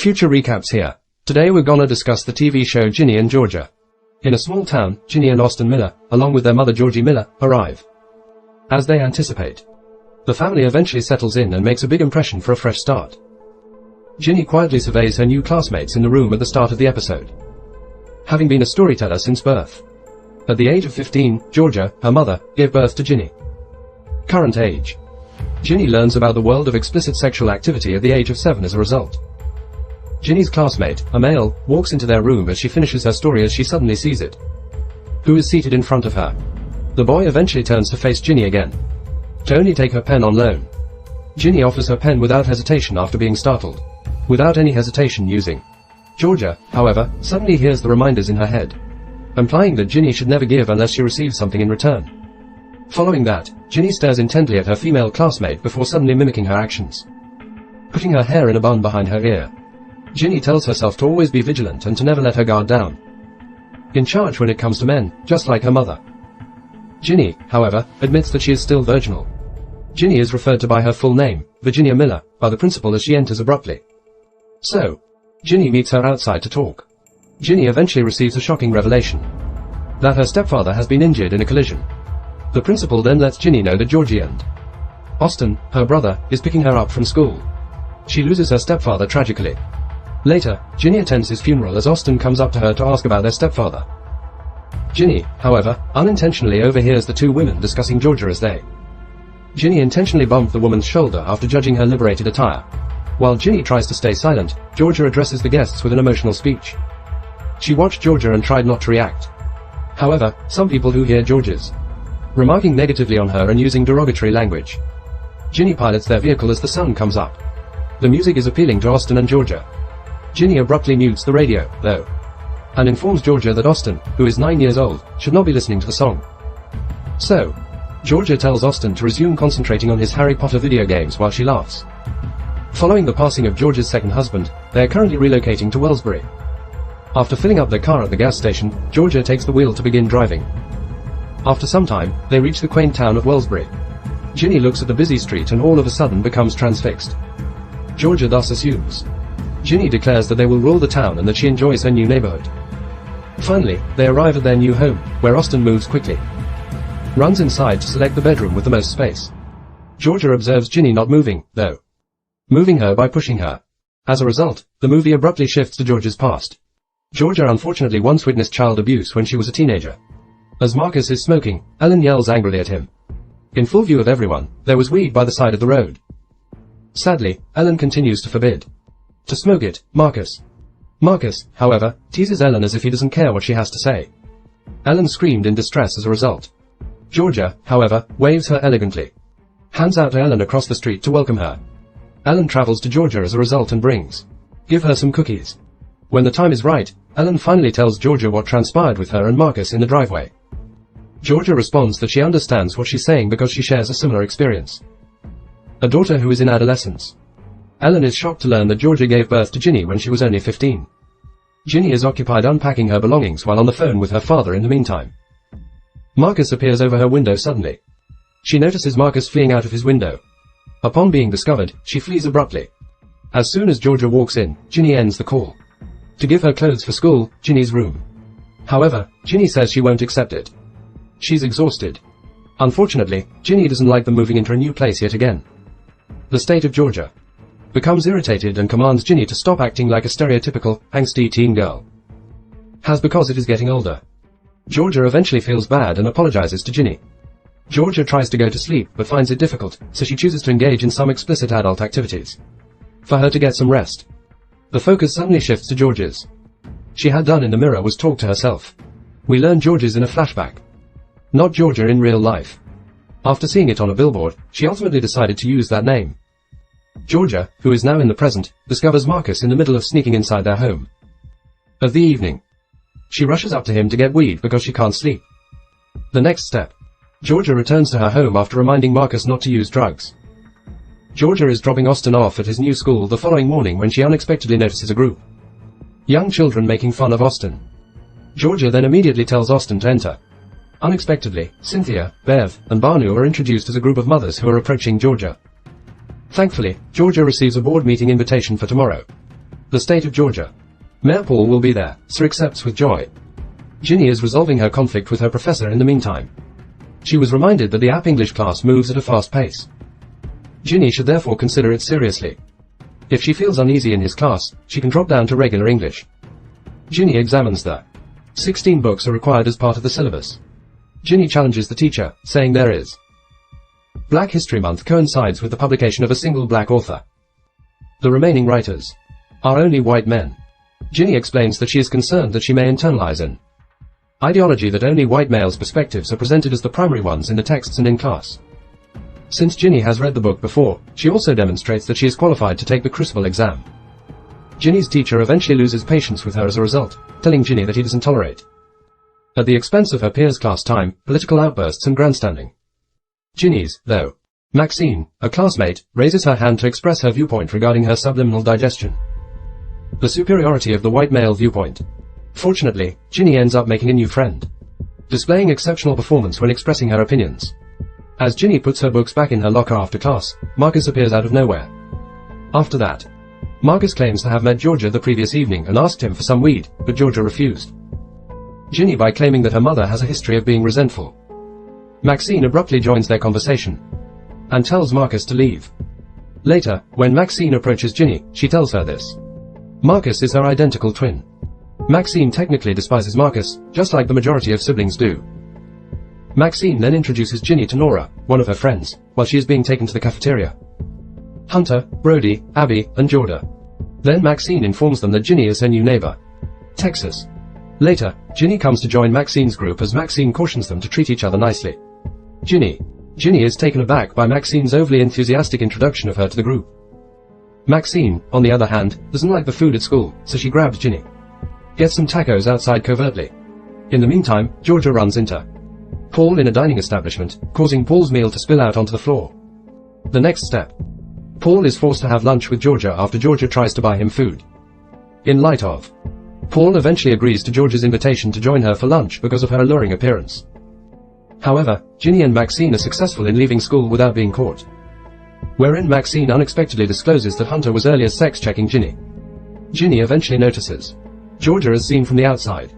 Future recaps here. Today we're gonna discuss the TV show Ginny and Georgia. In a small town, Ginny and Austin Miller, along with their mother Georgie Miller, arrive. As they anticipate, the family eventually settles in and makes a big impression for a fresh start. Ginny quietly surveys her new classmates in the room at the start of the episode. Having been a storyteller since birth. At the age of 15, Georgia, her mother, gave birth to Ginny. Current age. Ginny learns about the world of explicit sexual activity at the age of 7 as a result. Ginny's classmate, a male, walks into their room as she finishes her story as she suddenly sees it. Who is seated in front of her? The boy eventually turns to face Ginny again. To only take her pen on loan. Ginny offers her pen without hesitation after being startled. Without any hesitation using. Georgia, however, suddenly hears the reminders in her head, implying that Ginny should never give unless she receives something in return. Following that, Ginny stares intently at her female classmate before suddenly mimicking her actions. Putting her hair in a bun behind her ear. Ginny tells herself to always be vigilant and to never let her guard down. In charge when it comes to men, just like her mother. Ginny, however, admits that she is still virginal. Ginny is referred to by her full name, Virginia Miller, by the principal as she enters abruptly. So, Ginny meets her outside to talk. Ginny eventually receives a shocking revelation. That her stepfather has been injured in a collision. The principal then lets Ginny know that Georgie and Austin, her brother, is picking her up from school. She loses her stepfather tragically. Later, Ginny attends his funeral as Austin comes up to her to ask about their stepfather. Ginny, however, unintentionally overhears the two women discussing Georgia as they. Ginny intentionally bumped the woman's shoulder after judging her liberated attire. While Ginny tries to stay silent, Georgia addresses the guests with an emotional speech. She watched Georgia and tried not to react. However, some people who hear Georgia's remarking negatively on her and using derogatory language. Ginny pilots their vehicle as the sun comes up. The music is appealing to Austin and Georgia. Ginny abruptly mutes the radio, though, and informs Georgia that Austin, who is 9 years old, should not be listening to the song. So, Georgia tells Austin to resume concentrating on his Harry Potter video games while she laughs. Following the passing of Georgia's second husband, they are currently relocating to Wellsbury. After filling up their car at the gas station, Georgia takes the wheel to begin driving. After some time, they reach the quaint town of Wellsbury. Ginny looks at the busy street and all of a sudden becomes transfixed. Georgia thus assumes. Ginny declares that they will rule the town and that she enjoys her new neighborhood. Finally, they arrive at their new home, where Austin moves quickly. Runs inside to select the bedroom with the most space. Georgia observes Ginny not moving, though. Moving her by pushing her. As a result, the movie abruptly shifts to Georgia's past. Georgia unfortunately once witnessed child abuse when she was a teenager. As Marcus is smoking, Ellen yells angrily at him. In full view of everyone, there was weed by the side of the road. Sadly, Ellen continues to forbid to smoke it, Marcus. Marcus, however, teases Ellen as if he doesn't care what she has to say. Ellen screamed in distress as a result. Georgia, however, waves her elegantly. Hands out to Ellen across the street to welcome her. Ellen travels to Georgia as a result and give her some cookies. When the time is right, Ellen finally tells Georgia what transpired with her and Marcus in the driveway. Georgia responds that she understands what she's saying because she shares a similar experience. A daughter who is in adolescence. Ellen is shocked to learn that Georgia gave birth to Ginny when she was only 15. Ginny is occupied unpacking her belongings while on the phone with her father in the meantime. Marcus appears over her window suddenly. She notices Marcus fleeing out of his window. Upon being discovered, she flees abruptly. As soon as Georgia walks in, Ginny ends the call. To give her clothes for school, Ginny's room. However, Ginny says she won't accept it. She's exhausted. Unfortunately, Ginny doesn't like them moving into a new place yet again. The state of Georgia becomes irritated and commands Ginny to stop acting like a stereotypical, angsty teen girl. Because it is getting older. Georgia eventually feels bad and apologizes to Ginny. Georgia tries to go to sleep but finds it difficult, so she chooses to engage in some explicit adult activities. For her to get some rest. The focus suddenly shifts to Georgia's. She had done in the mirror was talk to herself. We learn Georgia's in a flashback. Not Georgia in real life. After seeing it on a billboard, she ultimately decided to use that name. Georgia, who is now in the present, discovers Marcus in the middle of sneaking inside their home. Of the evening. She rushes up to him to get weed because she can't sleep. The next step. Georgia returns to her home after reminding Marcus not to use drugs. Georgia is dropping Austin off at his new school the following morning when she unexpectedly notices a group. Young children making fun of Austin. Georgia then immediately tells Austin to enter. Unexpectedly, Cynthia, Bev, and Banu are introduced as a group of mothers who are approaching Georgia. Thankfully, Georgia receives a board meeting invitation for tomorrow. The state of Georgia. Mayor Paul will be there, so accepts with joy. Ginny is resolving her conflict with her professor in the meantime. She was reminded that the app English class moves at a fast pace. Ginny should therefore consider it seriously. If she feels uneasy in his class, she can drop down to regular English. Ginny examines the 16 books are required as part of the syllabus. Ginny challenges the teacher, saying there is. Black History Month coincides with the publication of a single black author. The remaining writers are only white men. Ginny explains that she is concerned that she may internalize an ideology that only white males' perspectives are presented as the primary ones in the texts and in class. Since Ginny has read the book before, she also demonstrates that she is qualified to take the Crucible exam. Ginny's teacher eventually loses patience with her as a result, telling Ginny that he doesn't tolerate, at the expense of her peers' class time, political outbursts and grandstanding. Ginny's, though, Maxine, a classmate, raises her hand to express her viewpoint regarding her subliminal digestion. The superiority of the white male viewpoint. Fortunately, Ginny ends up making a new friend, displaying exceptional performance when expressing her opinions. As Ginny puts her books back in her locker after class, Marcus appears out of nowhere. After that, Marcus claims to have met Georgia the previous evening and asked him for some weed, but Georgia refused. Ginny by claiming that her mother has a history of being resentful. Maxine abruptly joins their conversation and tells Marcus to leave. Later, when Maxine approaches Ginny, she tells her this. Marcus is her identical twin. Maxine technically despises Marcus, just like the majority of siblings do. Maxine then introduces Ginny to Nora, one of her friends, while she is being taken to the cafeteria. Hunter, Brody, Abby, and Jordan. Then Maxine informs them that Ginny is her new neighbor, Texas. Later, Ginny comes to join Maxine's group as Maxine cautions them to treat each other nicely. Ginny is taken aback by Maxine's overly enthusiastic introduction of her to the group. Maxine, on the other hand, doesn't like the food at school, so she grabs Ginny, gets some tacos outside covertly. In the meantime, Georgia runs into Paul in a dining establishment, causing Paul's meal to spill out onto the floor. The next step. Paul is forced to have lunch with Georgia after Georgia tries to buy him food. In light of, Paul eventually agrees to Georgia's invitation to join her for lunch because of her alluring appearance. However, Ginny and Maxine are successful in leaving school without being caught, wherein Maxine unexpectedly discloses that Hunter was earlier sex-checking Ginny. Ginny eventually notices Georgia is seen from the outside.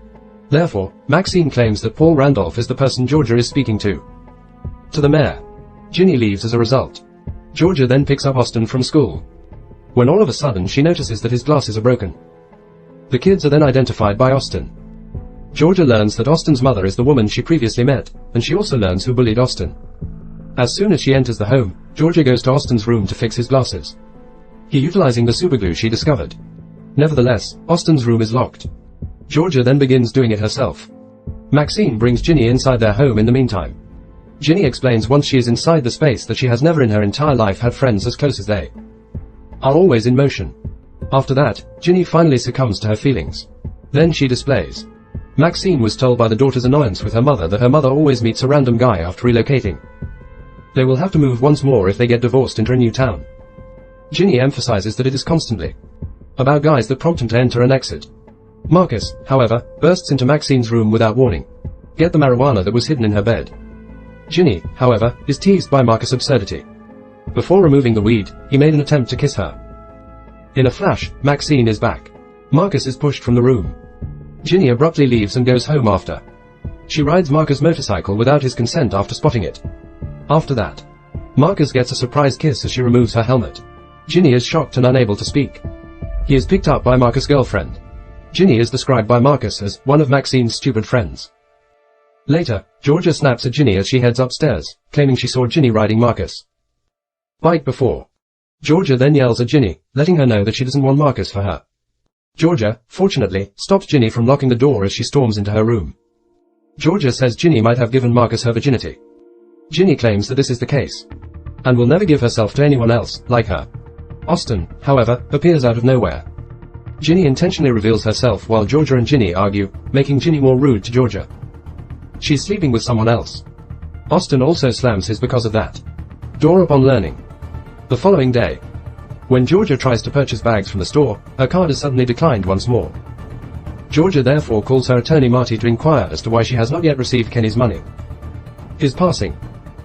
Therefore, Maxine claims that Paul Randolph is the person Georgia is speaking to. To the mayor. Ginny leaves as a result. Georgia then picks up Austin from school, when all of a sudden she notices that his glasses are broken. The kids are then identified by Austin. Georgia learns that Austin's mother is the woman she previously met, and she also learns who bullied Austin. As soon as she enters the home, Georgia goes to Austin's room to fix his glasses, he utilizing the superglue she discovered. Nevertheless, Austin's room is locked. Georgia then begins doing it herself. Maxine brings Ginny inside their home in the meantime. Ginny explains once she is inside the space that she has never in her entire life had friends as close as they are always in motion. After that, Ginny finally succumbs to her feelings. Then she displays. Maxine was told by the daughter's annoyance with her mother that her mother always meets a random guy after relocating. They will have to move once more if they get divorced into a new town. Ginny emphasizes that it is constantly about guys that prompt him to enter and exit. Marcus, however, bursts into Maxine's room without warning. Get the marijuana that was hidden in her bed. Ginny, however, is teased by Marcus' absurdity. Before removing the weed, he made an attempt to kiss her. In a flash, Maxine is back. Marcus is pushed from the room. Ginny abruptly leaves and goes home after. She rides Marcus' motorcycle without his consent after spotting it. After that, Marcus gets a surprise kiss as she removes her helmet. Ginny is shocked and unable to speak. He is picked up by Marcus' girlfriend. Ginny is described by Marcus as one of Maxine's stupid friends. Later, Georgia snaps at Ginny as she heads upstairs, claiming she saw Ginny riding Marcus' bike before. Georgia then yells at Ginny, letting her know that she doesn't want Marcus for her. Georgia, fortunately, stops Ginny from locking the door as she storms into her room. Georgia says Ginny might have given Marcus her virginity. Ginny claims that this is the case, and will never give herself to anyone else, like her. Austin, however, appears out of nowhere. Ginny intentionally reveals herself while Georgia and Ginny argue, making Ginny more rude to Georgia. She's sleeping with someone else. Austin also slams his because of that door upon learning. The following day, when Georgia tries to purchase bags from the store, her card is suddenly declined once more. Georgia therefore calls her attorney Marty to inquire as to why she has not yet received Kenny's money. His passing.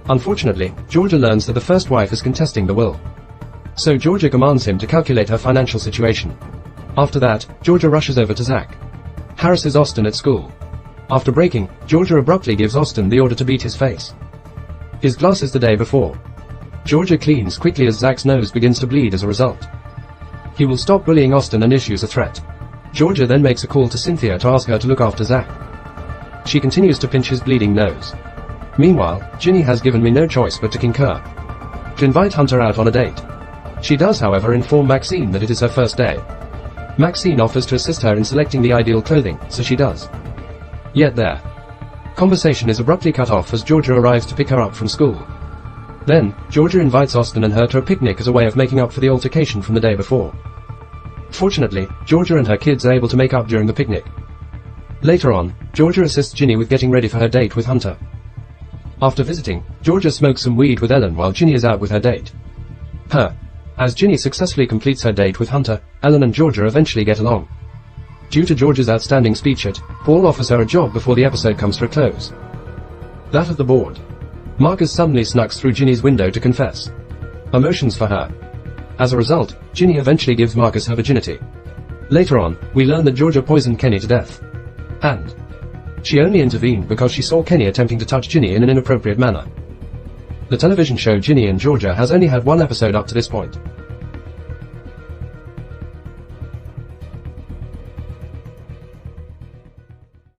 Unfortunately, Georgia learns that the first wife is contesting the will. So Georgia commands him to calculate her financial situation. After that, Georgia rushes over to Zach. Harrisses Austin at school. After breaking, Georgia abruptly gives Austin the order to beat his face. His glasses the day before. Georgia cleans quickly as Zach's nose begins to bleed as a result. He will stop bullying Austin and issues a threat. Georgia then makes a call to Cynthia to ask her to look after Zach. She continues to pinch his bleeding nose. Meanwhile, Ginny has given me no choice but to concur. To invite Hunter out on a date. She does, however, inform Maxine that it is her first day. Maxine offers to assist her in selecting the ideal clothing, so she does. Yet their conversation is abruptly cut off as Georgia arrives to pick her up from school. Then, Georgia invites Austin and her to a picnic as a way of making up for the altercation from the day before. Fortunately, Georgia and her kids are able to make up during the picnic. Later on, Georgia assists Ginny with getting ready for her date with Hunter. After visiting, Georgia smokes some weed with Ellen while Ginny is out with her date. As Ginny successfully completes her date with Hunter, Ellen and Georgia eventually get along. Due to Georgia's outstanding speech at, Paul offers her a job before the episode comes to a close. That of the board. Marcus suddenly snucks through Ginny's window to confess emotions for her. As a result, Ginny eventually gives Marcus her virginity. Later on, we learn that Georgia poisoned Kenny to death. And she only intervened because she saw Kenny attempting to touch Ginny in an inappropriate manner. The television show Ginny and Georgia has only had one episode up to this point.